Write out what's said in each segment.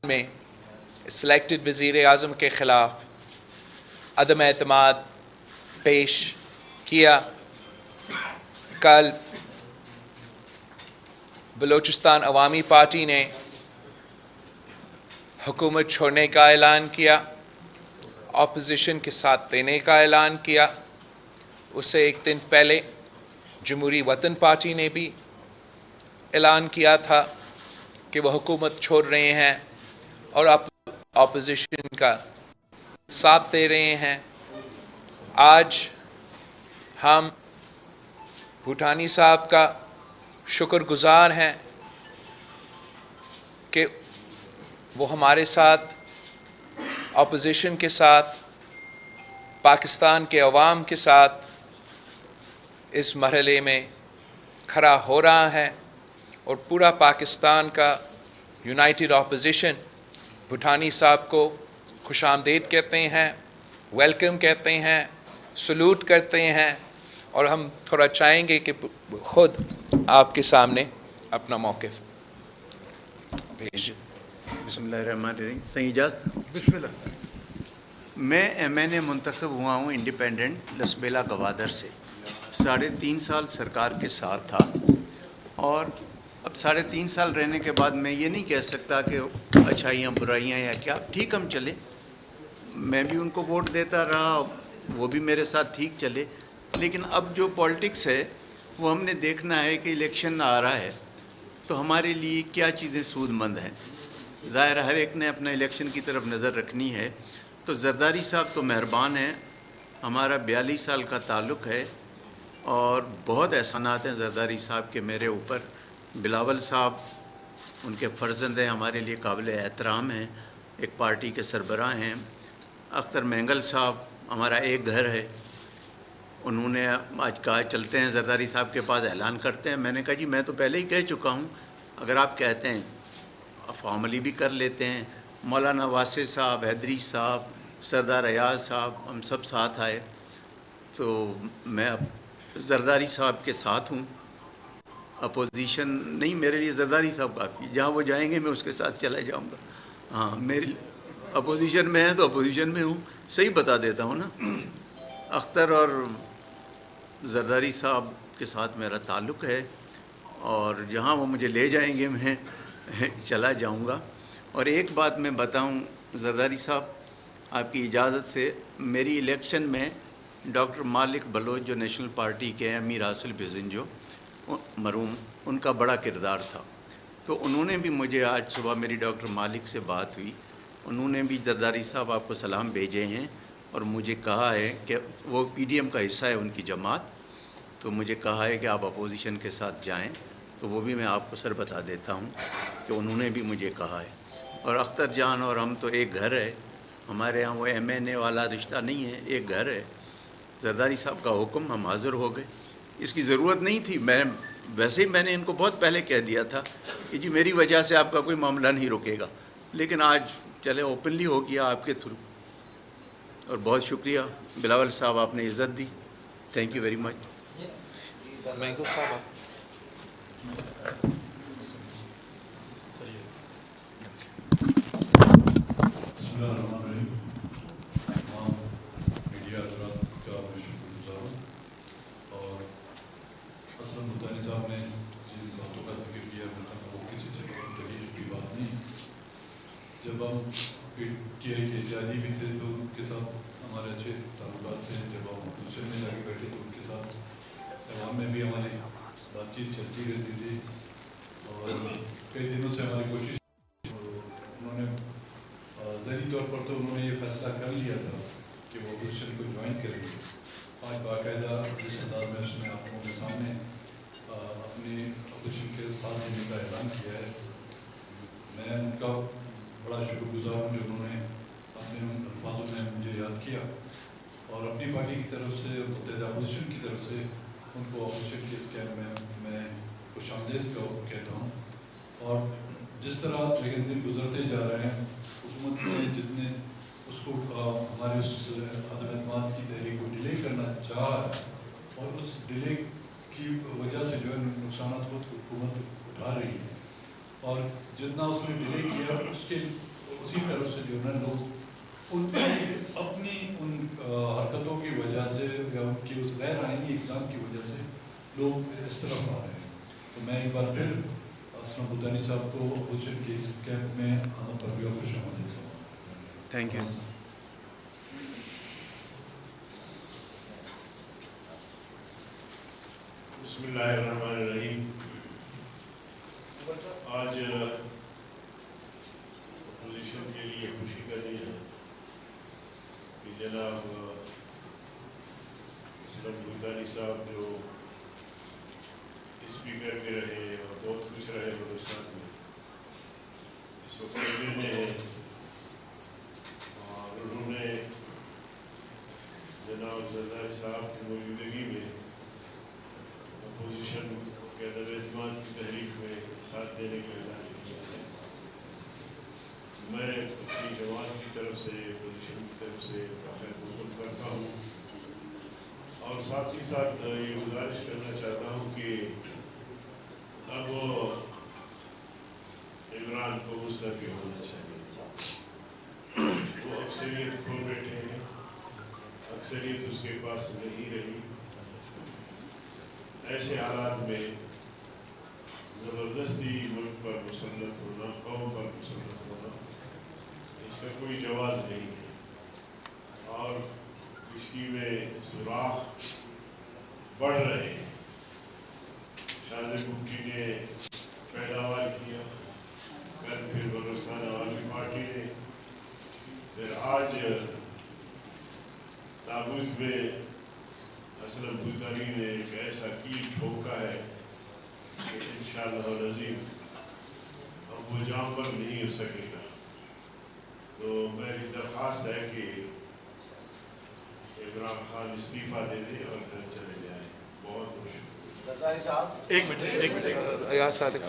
میں سلیکٹڈ وزیر اعظم کے خلاف عدم اعتماد پیش کیا. کل بلوچستان عوامی پارٹی نے حکومت چھوڑنے کا اعلان کیا، اپوزیشن کے ساتھ دینے کا اعلان کیا. اس سے ایک دن پہلے جمہوری وطن پارٹی نے بھی اعلان کیا تھا کہ وہ حکومت چھوڑ رہے ہیں اور اپوزیشن کا ساتھ دے رہے ہیں. آج ہم بھوٹانی صاحب کا شکر گزار ہیں کہ وہ ہمارے ساتھ، اپوزیشن کے ساتھ، پاکستان کے عوام کے ساتھ اس مرحلے میں کھڑا ہو رہا ہے، اور پورا پاکستان کا یونائٹڈ اپوزیشن بھوٹانی صاحب کو خوش آمدید کہتے ہیں، ویلکم کہتے ہیں، سلوٹ کرتے ہیں. اور ہم تھوڑا چاہیں گے کہ خود آپ کے سامنے اپنا موقف پیش. بسم اللہ الرحمن الرحیم. صحیح اجازت؟ بسم اللہ. میں ایم این اے منتخب ہوا ہوں انڈیپینڈنٹ لسبیلا گوادر سے. 3.5 سال سرکار کے ساتھ تھا، اور اب 3.5 سال رہنے کے بعد میں یہ نہیں کہہ سکتا کہ اچھائیاں برائیاں یا کیا. ٹھیک ہم چلے، میں بھی ان کو ووٹ دیتا رہا، وہ بھی میرے ساتھ ٹھیک چلے. لیکن اب جو پالیٹکس ہے وہ ہم نے دیکھنا ہے کہ الیکشن آ رہا ہے تو ہمارے لیے کیا چیزیں سود مند ہیں. ظاہر ہر ایک نے اپنا الیکشن کی طرف نظر رکھنی ہے. تو زرداری صاحب تو مہربان ہیں، ہمارا 42 سال کا تعلق ہے اور بہت احسانات ہیں زرداری صاحب کے میرے اوپر. بلاول صاحب ان کے فرزند ہیں، ہمارے لیے قابل احترام ہیں، ایک پارٹی کے سربراہ ہیں. اختر مینگل صاحب ہمارا ایک گھر ہے. انہوں نے آج کہا چلتے ہیں زرداری صاحب کے پاس اعلان کرتے ہیں. میں نے کہا جی میں تو پہلے ہی کہہ چکا ہوں، اگر آپ کہتے ہیں فارملی بھی کر لیتے ہیں. مولانا واسع صاحب، حیدری صاحب، سردار ایاز صاحب، ہم سب ساتھ آئے. تو میں اب زرداری صاحب کے ساتھ ہوں. اپوزیشن نہیں، میرے لیے زرداری صاحب کافی، جہاں وہ جائیں گے میں اس کے ساتھ چلا جاؤں گا. ہاں، میری اپوزیشن میں ہے تو اپوزیشن میں ہوں. صحیح بتا دیتا ہوں نا. اختر اور زرداری صاحب کے ساتھ میرا تعلق ہے، اور جہاں وہ مجھے لے جائیں گے میں چلا جاؤں گا. اور ایک بات میں بتاؤں زرداری صاحب، آپ کی اجازت سے، میری الیکشن میں ڈاکٹر مالک بلوچ جو نیشنل پارٹی کے ہیں، امیر حاصل بزنجو مرحوم، ان کا بڑا کردار تھا. تو انہوں نے بھی مجھے، آج صبح میری ڈاکٹر مالک سے بات ہوئی، انہوں نے بھی زرداری صاحب آپ کو سلام بھیجے ہیں اور مجھے کہا ہے کہ وہ پی ڈی ایم کا حصہ ہے ان کی جماعت. تو مجھے کہا ہے کہ آپ اپوزیشن کے ساتھ جائیں. تو وہ بھی میں آپ کو سر بتا دیتا ہوں کہ انہوں نے بھی مجھے کہا ہے. اور اختر جان اور ہم تو ایک گھر ہے، ہمارے ہاں وہ ایم این اے والا رشتہ نہیں ہے، ایک گھر ہے. زرداری صاحب کا حکم، ہم حاضر ہو گئے. اس کی ضرورت نہیں تھی، ویسے ہی میں نے ان کو بہت پہلے کہہ دیا تھا کہ جی میری وجہ سے آپ کا کوئی معاملہ نہیں رکے گا. لیکن آج چلے اوپنلی ہو گیا آپ کے تھرو. اور بہت شکریہ بلاول صاحب، آپ نے عزت دی. Thank you very much. مینگو صاحب میڈیا حضرات کا میں شکر گزار ہوں. اور اصلاً بھوٹانی صاحب نے جن باتوں کا ذکر کیا وہ کسی سے تکلیف کی بات نہیں. جب ہم پی ٹی آئی کے جالی بھی تھے تو ان کے ساتھ ہمارے اچھے تعلقات تھے. جب ہم اپوزیشن میں جا کے بیٹھے تو ان کے ساتھ عوام میں بھی ہماری بات چیت چلتی رہتی تھی. اور کئی دنوں سے ہماری کوشش، انہوں نے ذہنی طور پر تو انہوں نے یہ فیصلہ کر لیا تھا کہ وہ اپوزیشن کو جوائن کریں گے. آج باقاعدہ جس انداز میں اس نے آپ لوگوں کے سامنے اپنی اپوزیشن کے ساتھ دینے کا اعلان کیا ہے، میں ان کا بڑا شکر گزار ہوں جو انہوں نے اپنے الفاظوں میں مجھے یاد کیا. اور اپنی پارٹی کی طرف سے، متحدہ اپوزیشن کی طرف سے ان کو اپوزیشن کے اس کیمپ میں خوش آمدید کہتا ہوں. اور جس طرح لیکن دن گزرتے جا رہے ہیں، حکومت نے جتنے اس کو ہمارے اس عدم اعتماد کی تحریک کو ڈیلے کرنا چاہا ہے، اور اس ڈیلے کی وجہ سے جو ہے نقصانات خود حکومت اٹھا رہی ہے. اور جتنا اس نے ڈیلے کیا اس کے اسی طرف سے جو ہے لوگ ان اپنی ان حرکتوں کی وجہ سے یا ان کی اس غیر آئینی اقدام کی وجہ سے لوگ اس طرف آ رہے ہیں. تو میں ایک بار پھر اسلم بھوتانی صاحب کو اپوزیشن کے اس کیمپ میں آنے پر بھی خوش آمدید کرتا ہوں. Thank you. بسم اللہ الرحمن الرحیم. آج اپوزیشن کے لیے خوشی کا دن ہے کہ جناب اسلم بھوتانی صاحب جو اسپیکر بھی رہے اور بہت کچھ رہے بلوچستان میں، اس وقت میں ہیں اور انہوں نے جناب زرداری صاحب کی موجودگی میں اپوزیشن کے عدم اعتماد کی تحریک میں ساتھ دینے کا اعلان کیا ہے. میں اپنی جماعت کی طرف سے اپوزیشن کی طرف سے خیر مقدم کرتا ہوں اور ساتھ ہی ساتھ یہ گزارش کرنا چاہتا ہوں کہ اب عمران کو مستعفی ہونا چاہیے. وہ اکثریت کھو بیٹھے ہیں، اکثریت اس کے پاس نہیں رہی. ایسے حالات میں زبردستی ملک پر مسلط ہونا، قوم پر مسلط ہونا، اس کا کوئی جواز نہیں ہے اور کشتی میں سوراخ بڑھ رہے ہیں. شاہزاد بگٹی نے پیداوار کیا، کل پھر بلوچستان عوامی پارٹی نے، پھر آج تابوت میں اسلم بھوتانی نے ایک ایسا کیل ٹھوکا ہے کہ انشاءاللہ العظیم اب وہ جام پر نہیں ہو سکے گا. تو میری درخواست ہے کہ عمران خان استعفیٰ دے دے اور گھر چلے جائیں. بہت بہت شکریہ. زرداری صاحب ایک منٹ ایاز صادق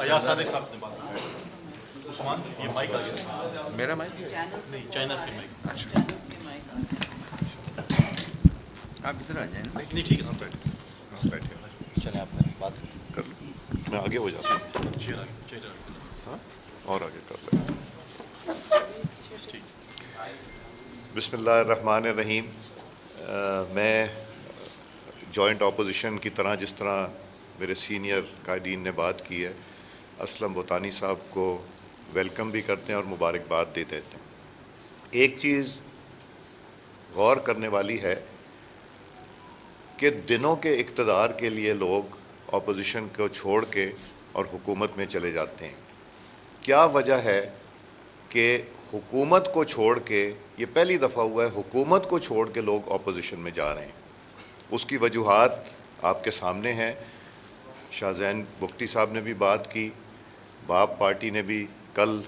ایاز صادق صاحب نے بات کی. عثمان یہ مائک آ گیا. میرا مائک نہیں، چائنا سے مائک. اچھا آپ ادھر آ جائیں. نہیں ٹھیک ہے سر، بیٹھے چلیں آپ بات کر لوں. میں آگے ہو جاتا ہوں اور آگے کر لیں. بسم اللہ الرحمن الرحیم. میں جوائنٹ اپوزیشن کی طرح جس طرح میرے سینئر قائدین نے بات کی ہے، اسلم بھوتانی صاحب کو ویلکم بھی کرتے ہیں اور مبارکباد دے دیتے ہیں. ایک چیز غور کرنے والی ہے کہ دنوں کے اقتدار کے لیے لوگ اپوزیشن کو چھوڑ کے اور حکومت میں چلے جاتے ہیں. کیا وجہ ہے کہ حکومت کو چھوڑ کے، یہ پہلی دفعہ ہوا ہے حکومت کو چھوڑ کے لوگ اپوزیشن میں جا رہے ہیں؟ اس کی وجوہات آپ کے سامنے ہیں. شاہزین بگٹی صاحب نے بھی بات کی، باپ پارٹی نے بھی کل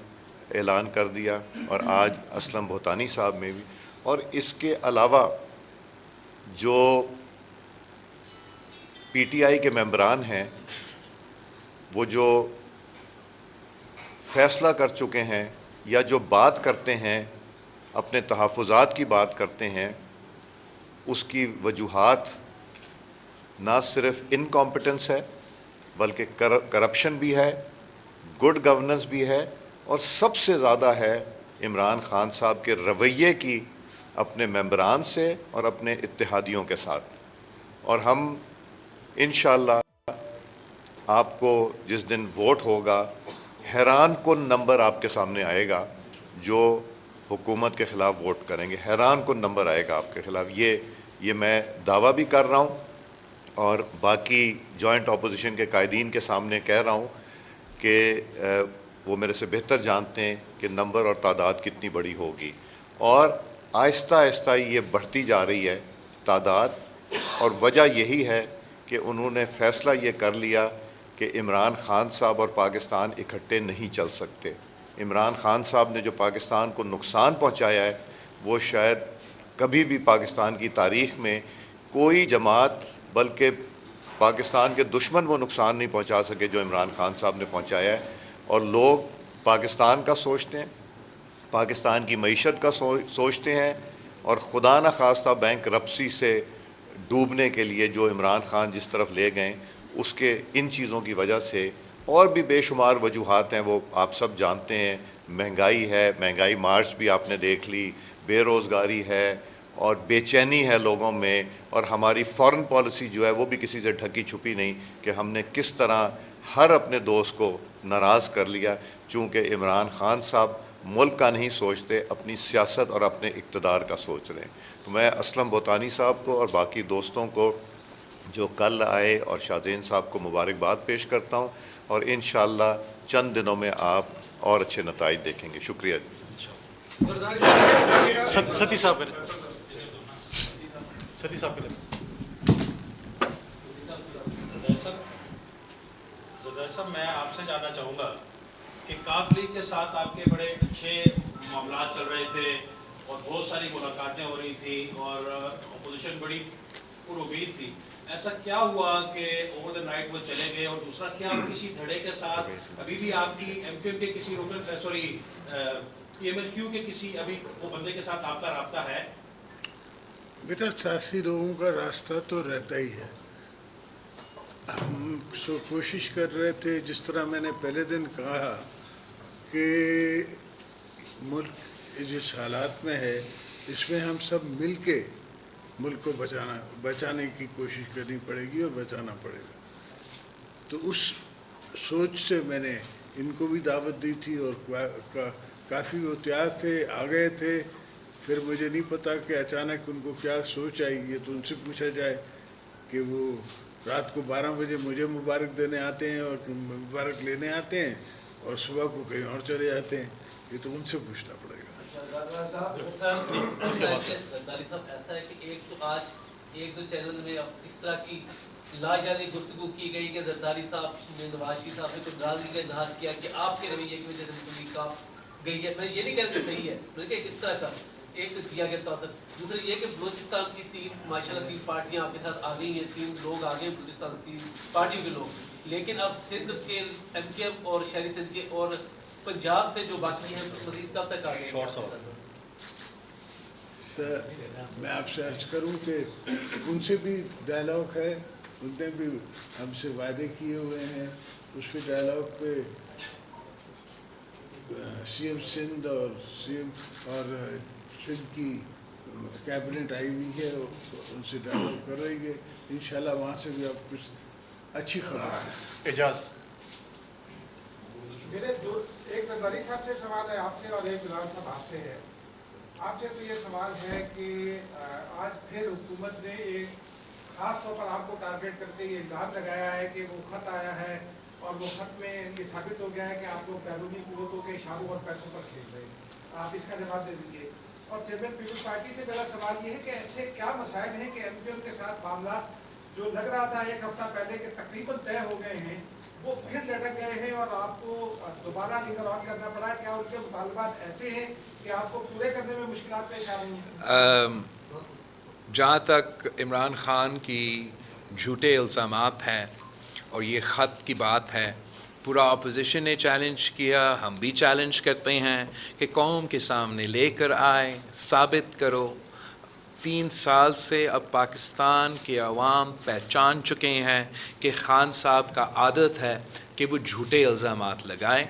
اعلان کر دیا اور آج اسلم بھوتانی صاحب میں بھی. اور اس کے علاوہ جو پی ٹی آئی کے ممبران ہیں وہ جو فیصلہ کر چکے ہیں یا جو بات کرتے ہیں، اپنے تحفظات کی بات کرتے ہیں، اس کی وجوہات نہ صرف انکمپٹنس ہے بلکہ کرپشن بھی ہے، گڈ گورننس بھی ہے، اور سب سے زیادہ ہے عمران خان صاحب کے رویے کی اپنے ممبران سے اور اپنے اتحادیوں کے ساتھ. اور ہم انشاءاللہ آپ کو جس دن ووٹ ہوگا، حیران کن نمبر آپ کے سامنے آئے گا جو حکومت کے خلاف ووٹ کریں گے. حیران کن نمبر آئے گا آپ کے خلاف. یہ میں دعویٰ بھی کر رہا ہوں اور باقی جوائنٹ اپوزیشن کے قائدین کے سامنے کہہ رہا ہوں کہ وہ میرے سے بہتر جانتے ہیں کہ نمبر اور تعداد کتنی بڑی ہوگی. اور آہستہ آہستہ یہ بڑھتی جا رہی ہے تعداد، اور وجہ یہی ہے کہ انہوں نے فیصلہ یہ کر لیا کہ عمران خان صاحب اور پاکستان اکٹھے نہیں چل سکتے. عمران خان صاحب نے جو پاکستان کو نقصان پہنچایا ہے وہ شاید کبھی بھی پاکستان کی تاریخ میں کوئی جماعت، بلکہ پاکستان کے دشمن وہ نقصان نہیں پہنچا سکے جو عمران خان صاحب نے پہنچایا ہے. اور لوگ پاکستان کا سوچتے ہیں، پاکستان کی معیشت کا سوچتے ہیں، اور خدا نہ خواستہ بینک رپسی سے ڈوبنے کے لیے جو عمران خان جس طرف لے گئے، اس کے ان چیزوں کی وجہ سے اور بھی بے شمار وجوہات ہیں، وہ آپ سب جانتے ہیں. مہنگائی ہے، مہنگائی مارچ بھی آپ نے دیکھ لی، بے روزگاری ہے اور بے چینی ہے لوگوں میں، اور ہماری فارن پالیسی جو ہے وہ بھی کسی سے ڈھکی چھپی نہیں کہ ہم نے کس طرح ہر اپنے دوست کو ناراض کر لیا، چونکہ عمران خان صاحب ملک کا نہیں سوچتے، اپنی سیاست اور اپنے اقتدار کا سوچ رہے ہیں۔ تو میں اسلم بوتانی صاحب کو اور باقی دوستوں کو جو کل آئے اور شاہزین صاحب کو مبارکباد پیش کرتا ہوں، اور انشاءاللہ چند دنوں میں آپ اور اچھے نتائج دیکھیں گے۔ شکریہ جی۔ ستی صاحب زرداری صاحب، میں آپ سے جاننا چاہوں گا کہ کاف لیگ کے ساتھ آپ کے بڑے اچھے معاملات چل رہے تھے اور بہت ساری ملاقاتیں ہو رہی تھی اور اپوزیشن بڑی پر امید تھی، ایسا کیا ہوا کہ اوور دا نائٹ وہ چلے گئے؟ اور دوسرا، کیا کسی دھڑے کے ساتھ ابھی بھی آپ کی ایم کیو ایم کے کسی پی ایم ایل کیو کے کسی ابھی وہ بندے کے ساتھ آپ کا رابطہ ہے؟ بیٹا، سیاسی لوگوں کا راستہ تو رہتا ہی ہے۔ ہم کوشش کر رہے تھے، جس طرح میں نے پہلے دن کہا کہ ملک جس حالات میں ہے اس میں ہم سب مل کے ملک کو بچانے کی کوشش کرنی پڑے گی اور بچانا پڑے گا۔ تو اس سوچ سے میں نے ان کو بھی دعوت دی تھی اور کافی وہ تیار تھے، آ گئے تھے۔ پھر مجھے نہیں پتا کہ اچانک ان کو کیا سوچ آئی ہے، تو ان سے پوچھا جائے کہ وہ رات کو 12 بجے مجھے مبارک دینے آتے ہیں اور مبارک لینے آتے ہیں اور صبح کو کہیں اور چلے جاتے ہیں۔ یہ تو ان سے پوچھنا پڑے گا۔ زرداری صاحب، ایسا ہے کہ ایک تو آج ایک دو چینل میں اس طرح کی لاجانی گفتگو کی گئی کہ زرداری صاحب نے نواز شریف صاحب نے کوئی ناراضگی کا اظہار کیا کہ آپ کے رویے کی وجہ سے تبلیغ کا گئی ہے۔ میں یہ نہیں کہہ کہ صحیح ہے، بلکہ کس طرح کا ایک دیا گیا تاثر۔ دوسرا یہ کہ بلوچستان کی ماشاء اللہ 3 پارٹیاں آپ کے ساتھ آ گئی ہیں، 3 لوگ آ گئے ہیں بلوچستان 3 پارٹیوں کے لوگ، لیکن اب سندھ کے ایم کیو ایم اور شہری سندھ کے اور پنجاب سے جو باقی ہیں مزید کب تک آ گئے؟ میں آپ سے عرض کروں کہ ان سے بھی ڈائلاگ ہے، ان نے بھی ہم سے وعدے کیے ہوئے ہیں۔ اس پہ ڈائلاگ پہ سی ایم سندھ اور سندھ کی کیبنٹ آئی ہوئی ہے، ان سے ڈائلاگ کر رہی ہے۔ انشاءاللہ وہاں سے بھی آپ کچھ اچھی خبر ہے۔ اعجاز میرے ایک زرداری صاحب سے سوال ہے آپ سے اور ایک غلام صاحب آپ سے ہے۔ آپ سے تو یہ سوال ہے کہ آج پھر حکومت نے ایک خاص طور پر آپ کو ٹارگیٹ کرتے یہ الزام لگایا ہے کہ وہ خط آیا ہے اور وہ خط میں یہ ثابت ہو گیا ہے کہ آپ لوگ بیرونی قوتوں کے اشاروں اور پیسوں پر کھیل رہے ہیں۔ آپ اس کا جواب دے دیجیے۔ اور چیئرمین پیپلز پارٹی سے میرا سوال یہ ہے کہ ایسے کیا مسائل ہیں کہ ایم کیو ایم کے ساتھ معاملہ جو لگ رہا تھا ایک ہفتہ پہلے کہ تقریباً طے ہو گئے ہیں، وہ پھر لٹک گئے ہیں اور آپ کو دوبارہ نگل آن کرنا پڑا ہے؟ کیا ان کے مطالبات ایسے ہیں کہ آپ کو پورے کرنے میں مشکلات پیش آ رہی ہیں؟ جہاں تک عمران خان کی جھوٹے الزامات ہیں اور یہ خط کی بات ہے، پورا اپوزیشن نے چیلنج کیا، ہم بھی چیلنج کرتے ہیں کہ قوم کے سامنے لے کر آئے، ثابت کرو۔ 3 سال سے اب پاکستان کے عوام پہچان چکے ہیں کہ خان صاحب کا عادت ہے کہ وہ جھوٹے الزامات لگائیں۔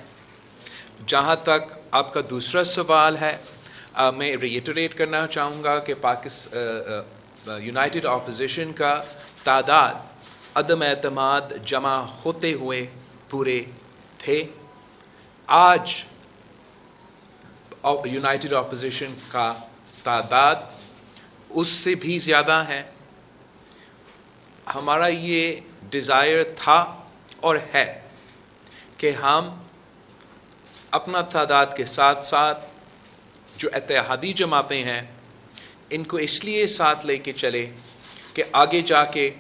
جہاں تک آپ کا دوسرا سوال ہے، میں ریٹریٹ کرنا چاہوں گا کہ یونائٹڈ اپوزیشن کا تعداد عدم اعتماد جمع ہوتے ہوئے پورے تھے۔ آج یونائٹڈ اپوزیشن کا تعداد اس سے بھی زیادہ ہے۔ ہمارا یہ ڈیزائر تھا اور ہے کہ ہم اپنا تعداد کے ساتھ ساتھ جو اتحادی جماعتیں ہیں ان کو اس لیے ساتھ لے کے چلے کہ آگے جا کے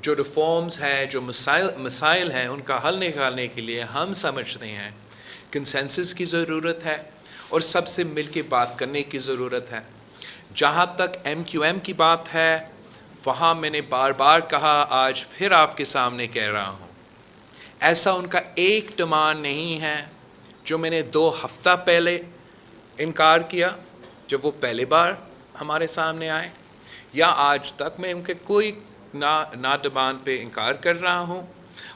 جو ریفارمز ہیں، جو مسائل ہیں، ان کا حل نکالنے کے لیے ہم سمجھتے ہیں کنسنسس کی ضرورت ہے اور سب سے مل کے بات کرنے کی ضرورت ہے۔ جہاں تک ایم کیو ایم کی بات ہے، وہاں میں نے بار بار کہا، آج پھر آپ کے سامنے کہہ رہا ہوں، ایسا ان کا ایک ڈیمانڈ نہیں ہے جو میں نے 2 ہفتہ پہلے انکار کیا جب وہ پہلے بار ہمارے سامنے آئے، یا آج تک میں ان کے کوئی نا ڈیمانڈ پہ انکار کر رہا ہوں۔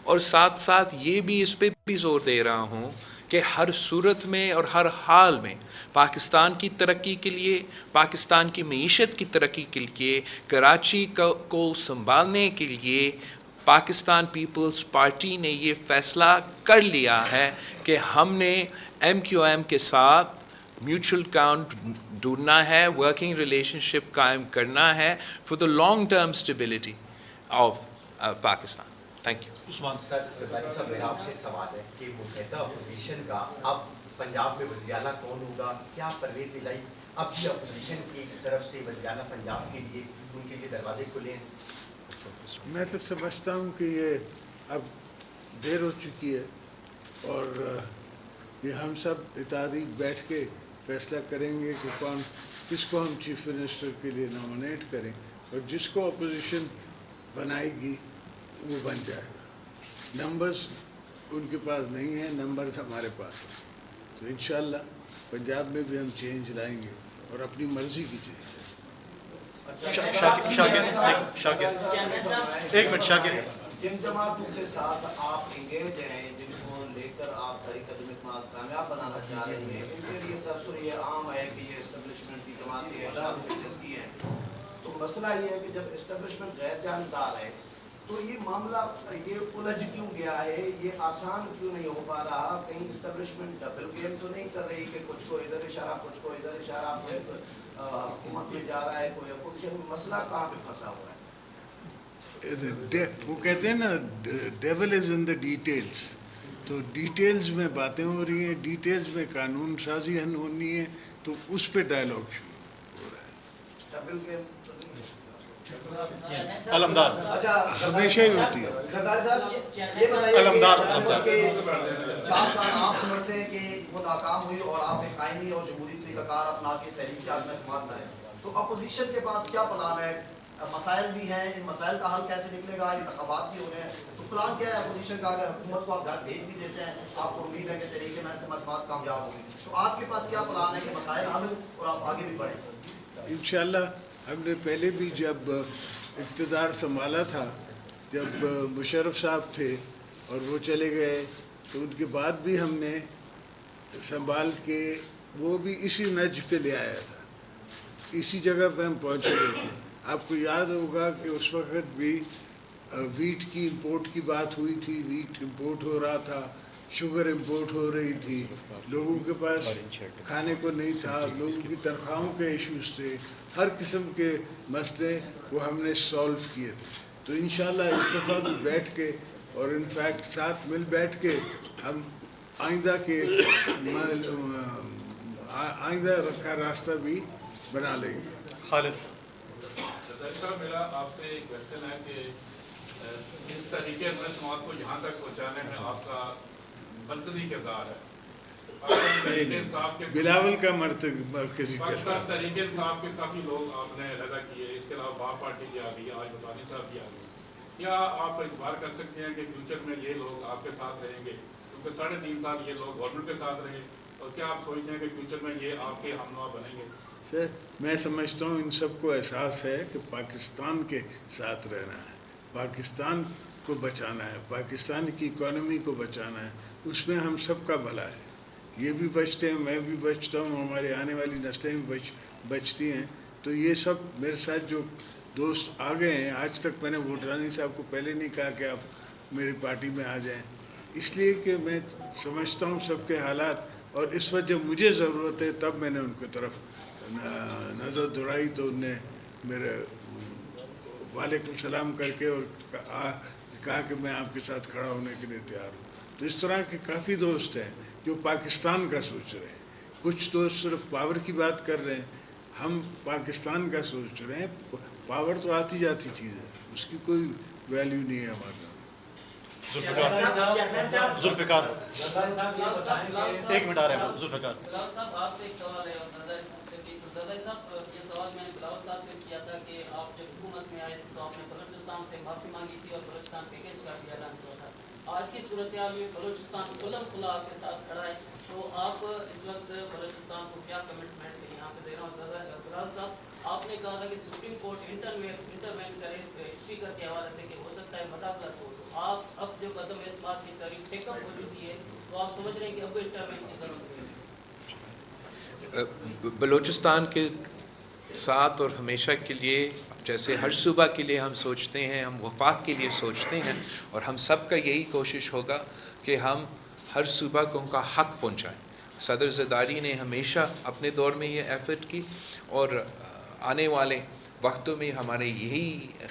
اور ساتھ ساتھ یہ بھی اس پہ بھی زور دے رہا ہوں کہ ہر صورت میں اور ہر حال میں پاکستان کی ترقی کے لیے، پاکستان کی معیشت کی ترقی کے لیے، کراچی کو سنبھالنے کے لیے پاکستان پیپلز پارٹی نے یہ فیصلہ کر لیا ہے کہ ہم نے MQM کے ساتھ میوچل کاؤنٹ ڈھونڈنا ہے، ورکنگ ریلیشن شپ قائم کرنا ہے for the long term stability of Pakistan. Thank you. Sir صاحب میرا آپ سے سوال ہے کہ متحدہ اپوزیشن کا اب پنجاب میں وزیر اعلیٰ کون ہوگا؟ کیا پرویز الہی اب بھی اپوزیشن کی طرف سے وزیر اعلیٰ پنجاب کے لیے ان کے لیے دروازے کھلے ہیں؟ میں تو سمجھتا ہوں کہ یہ اب دیر ہو چکی ہے اور یہ ہم سب اتحادی بیٹھ کے فیصلہ کریں گے کہ کس کو ہم چیف منسٹر کے لیے نامنیٹ کریں، اور جس کو اپوزیشن بنائے گی وہ بن جائے گا. نمبرز ان کے پاس نہیں ہیں، نمبرز ہمارے پاس ہیں. تو انشاءاللہ پنجاب میں بھی ہم چینج لائیں گے اور اپنی مرضی کی چینج. ایک منٹ شاکر. جن جماعتوں کے ساتھ آپ انگیج ہیں، جن کو لے کر آپ طریق قدم کامیاب بنانا چاہ رہے ہیں، ان کے لیے تاثر یہ عام ہے کہ یہ اسٹیبلشمنٹ کی جماعتیں چلتی ہیں. تو مسئلہ یہ ہے کہ جب اسٹیبلشمنٹ غیر جانبدار ہے تو یہ معاملہ یہ الجھ کیوں گیا ہے، یہ آسان کیوں نہیں ہو پا رہا؟ کہیں اسٹیبلشمنٹ ڈبل گیم تو نہیں کر رہی کہ کچھ کو ادھر اشارہ کچھ کو ادھر اشارہ، حکومت میں جا رہا ہے کوئی اپوزیشن؟ مسئلہ کہاں پہ پھنسا ہوا ہے؟ وہ کہتے ہیں نا dual is in the details. تو ڈیٹیلز میں باتیں ہو رہی ہیں، ڈیٹیلز میں قانون سازی ہونی ہے، تو اس پہ ڈائلاگ شروع ہو رہا ہے. ڈبل گیم علمدار ہمیشہ ہی ہوتی ہے. سردار صاحب یہ بتائیے کہ 4 سال آپ سمجھتے ہیں کہ وہ ناکام ہوئی اور آپ نے قائمی اور جمہوری طریقہ کار اپنا کے تحریک کے عزم اعتماد ہے، تو اپوزیشن کے پاس کیا پلان ہے؟ مسائل بھی ہیں، ان مسائل کا حل کیسے نکلے گا؟ انتخابات بھی ہو رہے ہیں، تو پلان کیا ہے اپوزیشن کا؟ اگر حکومت کو آپ گھر بھیج بھی دیتے ہیں، آپ کو امید ہے کہ طریقے میں اعتماد کامیاب ہوگی، تو آپ کے پاس کیا پلان ہے کہ مسائل حل اور آپ آگے بھی بڑھیں؟ انشاءاللہ ہم نے پہلے بھی جب اقتدار سنبھالا تھا، جب مشرف صاحب تھے اور وہ چلے گئے، تو ان کے بعد بھی ہم نے سنبھال کے وہ بھی اسی نج پہ لے آیا تھا، اسی جگہ پہ ہم پہنچے ہوئے تھے. آپ کو یاد ہوگا کہ اس وقت بھی ویٹ کی امپورٹ کی بات ہوئی تھی، ویٹ امپورٹ ہو رہا تھا، شوگر امپورٹ ہو رہی تھی، لوگوں کے پاس کھانے کو نہیں تھا، لوگوں کی تنخواہوں کے ایشوز تھے، ہر قسم کے مسئلے وہ ہم نے سالو کیے تھے. تو انشاءاللہ اس دفعہ بھی بیٹھ کے اور انفیکٹ ساتھ مل بیٹھ کے ہم آئندہ کا راستہ بھی بنا لیں گے. خالد صاحب میرا آپ سے ایک کوشچن ہے کہ اس طریقے اعتماد کو یہاں تک پہنچانے میں آپ کا مرکزی کردار ہے. بلاول کا مرکزی پاکستان تحریک انصاف کے کافی لوگ آپ نے لگا کیے، اس کے علاوہ باپ پارٹی بھی آ گئی، آج بطانی صاحب بھی آ گئی. کیا آپ اعتبار کر سکتے ہیں کہ فیوچر میں یہ لوگ آپ کے ساتھ رہیں گے؟ کیونکہ 3.5 سال یہ لوگ گورنمنٹ کے ساتھ رہے، اور کیا آپ سوچتے ہیں کہ فیوچر میں یہ آپ کے ہم نوا بنیں گے؟ سر میں سمجھتا ہوں ان سب کو احساس ہے کہ پاکستان کے ساتھ رہنا ہے، پاکستان کو بچانا ہے، پاکستان کی اکانومی کو بچانا ہے، اس میں ہم سب کا بھلا ہے. یہ بھی بچتے ہیں، میں بھی بچتا ہوں، ہمارے آنے والی نسلیں بھی بچتی ہیں. تو یہ سب میرے ساتھ جو دوست آ گئے ہیں، آج تک میں نے ووٹرانی صاحب کو پہلے نہیں کہا کہ آپ میری پارٹی میں آ جائیں، اس لیے کہ میں سمجھتا ہوں سب کے حالات، اور اس وقت جب مجھے ضرورت ہے تب میں نے ان کی طرف نظر دوڑائی، تو انہوں نے میرے وعلیکم السلام کر کے اور کہا کہ میں آپ کے ساتھ کھڑا ہونے کے لیے تیار ہوں. تو اس طرح کے کافی دوست ہیں جو پاکستان کا سوچ رہے ہیں. کچھ دوست صرف پاور کی بات کر رہے ہیں، ہم پاکستان کا سوچ رہے ہیں. پاور تو آتی جاتی چیز ہے، اس کی کوئی ویلیو نہیں ہے ہمارے. ذوالفقار ایک منٹ آ رہے ہیں. ذوالفقار صاحب آپ سے ایک سوال ہے. زرداری صاحب یہ سوال میں نے بلاول صاحب سے کیا تھا کہ آپ جب حکومت میں آئے تو آپ نے بلوچستان سے معافی مانگی تھی اور بلوچستان پیکیج کا بھی اعلان کیا تھا. آج کی صورتحال میں بلوچستان کھلا آپ کے ساتھ کھڑا ہے، تو آپ اس وقت بلوچستان اسلام کو کیا کمٹمنٹ یہاں پہ دے رہا ہوں. بلال صاحب آپ نے کہا تھا کہ سپریم کورٹ انٹروین کرے اسپیکر کے حوالے سے کہ ہو سکتا ہے مداخلت ہو. تو آپ اب جو قدم اعتماد کی تاریخ ٹیک اپ ہو چکی ہے تو آپ سمجھ رہے ہیں کہ اب انٹروین کی ضرورت نہیں؟ بلوچستان کے ساتھ اور ہمیشہ کے لیے جیسے ہر صوبہ کے لیے ہم سوچتے ہیں, ہم وفاق کے لیے سوچتے ہیں, اور ہم سب کا یہی کوشش ہوگا کہ ہم ہر صوبہ کو ان کا حق پہنچائیں. صدر زرداری نے ہمیشہ اپنے دور میں یہ ایفرٹ کی, اور آنے والے وقتوں میں ہمارے یہی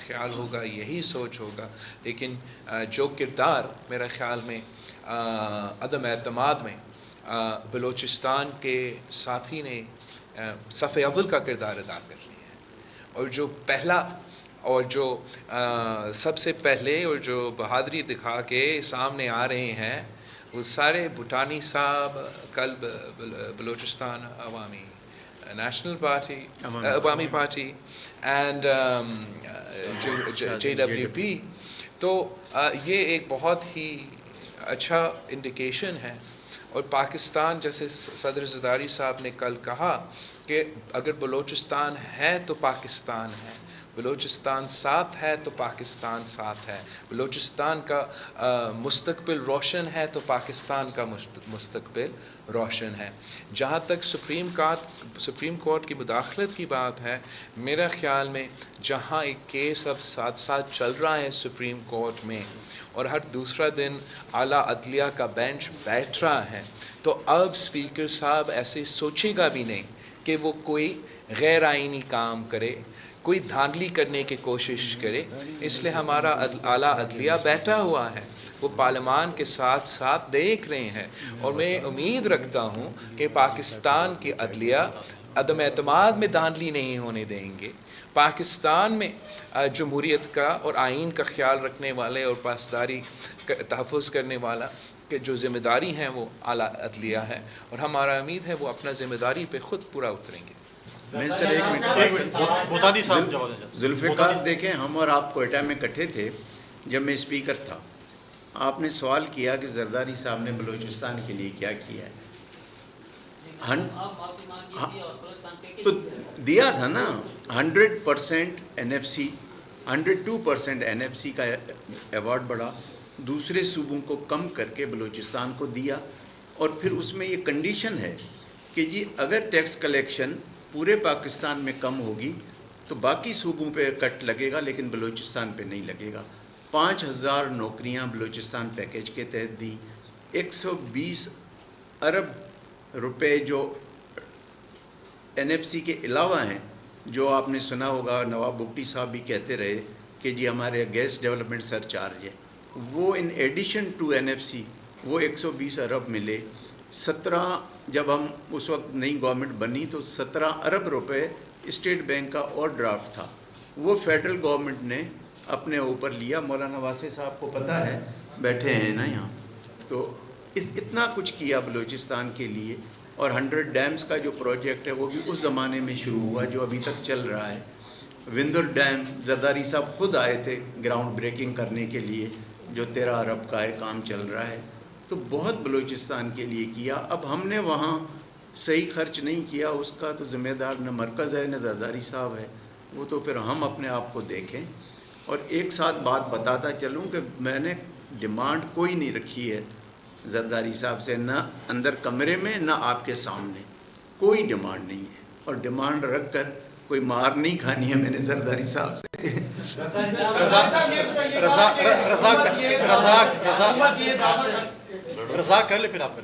خیال ہوگا, یہی سوچ ہوگا. لیکن جو کردار میرا خیال میں عدم اعتماد میں بلوچستان کے ساتھی نے صف اول کا کردار ادا کر رہی ہے, اور جو پہلا اور جو سب سے پہلے اور جو بہادری دکھا کے سامنے آ رہے ہیں وہ سارے بھوٹانی صاحب, کل بلوچستان عوامی نیشنل پارٹی, عوامی پارٹی اینڈ JWP. تو یہ ایک بہت ہی اچھا انڈیکیشن ہے. اور پاکستان, جیسے صدر زرداری صاحب نے کل کہا کہ اگر بلوچستان ہے تو پاکستان ہے, بلوچستان ساتھ ہے تو پاکستان ساتھ ہے, بلوچستان کا مستقبل روشن ہے تو پاکستان کا مستقبل روشن ہے. جہاں تک سپریم کورٹ کی مداخلت کی بات ہے, میرا خیال میں جہاں ایک کیس اب ساتھ ساتھ چل رہا ہے سپریم کورٹ میں, اور ہر دوسرا دن اعلیٰ عدلیہ کا بینچ بیٹھ رہا ہے, تو اب اسپیکر صاحب ایسے سوچے گا بھی نہیں کہ وہ کوئی غیر آئینی کام کرے, کوئی دھاندلی کرنے کی کوشش کرے. اس لیے ہمارا اعلیٰ عدلیہ بیٹھا ہوا ہے, وہ پارلیمان کے ساتھ ساتھ دیکھ رہے ہیں, اور میں امید رکھتا ہوں کہ پاکستان کی عدلیہ عدم اعتماد میں دھاندلی نہیں ہونے دیں گے. پاکستان میں جمہوریت کا اور آئین کا خیال رکھنے والے اور پاسداری تحفظ کرنے والا کہ جو ذمہ داری ہیں وہ اعلیٰ عدلیہ ہے, اور ہمارا امید ہے وہ اپنا ذمہ داری پہ خود پورا اتریں گے. میں سر ذوالفقار دیکھیں, ہم اور آپ کوئٹہ میں اکٹھے تھے جب میں اسپیکر تھا. آپ نے سوال کیا کہ زرداری صاحب نے بلوچستان کے لیے کیا کیا ہے. تو دیا تھا نا 100% NFC, 102% NFC کا ایوارڈ بڑھا, دوسرے صوبوں کو کم کر کے بلوچستان کو دیا. اور پھر اس میں یہ کنڈیشن ہے کہ جی اگر ٹیکس کلیکشن پورے پاکستان میں کم ہوگی تو باقی صوبوں پہ کٹ لگے گا, لیکن بلوچستان پہ نہیں لگے گا. 5000 نوکریاں بلوچستان پیکیج کے تحت دی, 120 ارب روپے جو NFC کے علاوہ ہیں, جو آپ نے سنا ہوگا نواب بگٹی صاحب بھی کہتے رہے کہ جی ہمارے گیس ڈیولپمنٹ سر چارج ہے, وہ ان ایڈیشن ٹو NFC وہ 120 ارب ملے. 17 جب ہم اس وقت نئی گورنمنٹ بنی تو 17 ارب روپے اسٹیٹ بینک کا اور ڈرافٹ تھا, وہ فیڈرل گورنمنٹ نے اپنے اوپر لیا. مولانا واسع صاحب کو پتہ ہے, بیٹھے ہیں نا یہاں. تو اتنا کچھ کیا بلوچستان کے لیے. اور 100 ڈیمز کا جو پروجیکٹ ہے وہ بھی اس زمانے میں شروع ہوا جو ابھی تک چل رہا ہے. وندر ڈیم زرداری صاحب خود آئے تھے گراؤنڈ بریکنگ کرنے کے لیے, جو 13 ارب کا ہے, کام چل رہا ہے. تو بہت بلوچستان کے لیے کیا. اب ہم نے وہاں صحیح خرچ نہیں کیا, اس کا تو ذمہ دار نہ مرکز ہے نہ زرداری صاحب ہے, وہ تو پھر ہم اپنے آپ کو دیکھیں. اور ایک ساتھ بات بتاتا چلوں کہ میں نے ڈیمانڈ کوئی نہیں رکھی ہے زرداری صاحب سے, نہ اندر کمرے میں نہ آپ کے سامنے, کوئی ڈیمانڈ نہیں ہے. اور ڈیمانڈ رکھ کر کوئی مار نہیں کھانی ہے میں نے زرداری صاحب سے. رضا کر لے پھر آپ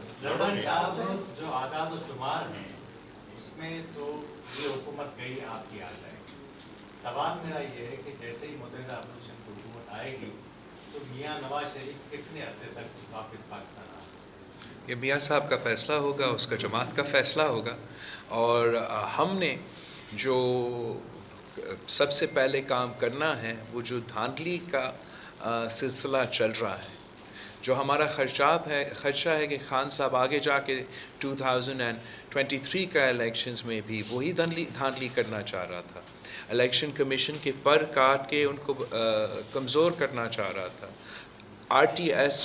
جو اعداد و شمار ہیں اس میں تو یہ حکومت گئی آپ کی آ جائے. سوال میرا یہ ہے کہ جیسے ہی متحدہ اپوزیشن کی حکومت آئے گی تو میاں نواز شریف کتنے عرصے تک واپس پاکستان آ سکتے؟ یہ میاں صاحب کا فیصلہ ہوگا, اس کا جماعت کا فیصلہ ہوگا. اور ہم نے جو سب سے پہلے کام کرنا ہے وہ جو دھاندلی کا سلسلہ چل رہا ہے, جو ہمارا خدشہ ہے کہ خان صاحب آگے جا کے 2023 کا الیکشنز میں بھی وہی دھاندلی کرنا چاہ رہا تھا. الیکشن کمیشن کے پر کاٹ کے ان کو کمزور کرنا چاہ رہا تھا. RTS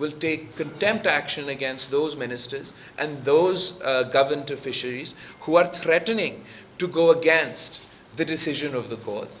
will take contempt action against those ministers and those government officials who are threatening to go against the decision of the courts.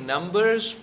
numbers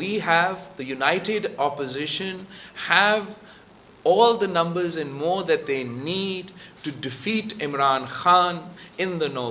We have, the united opposition have all the numbers and more that they need to defeat Imran Khan in the no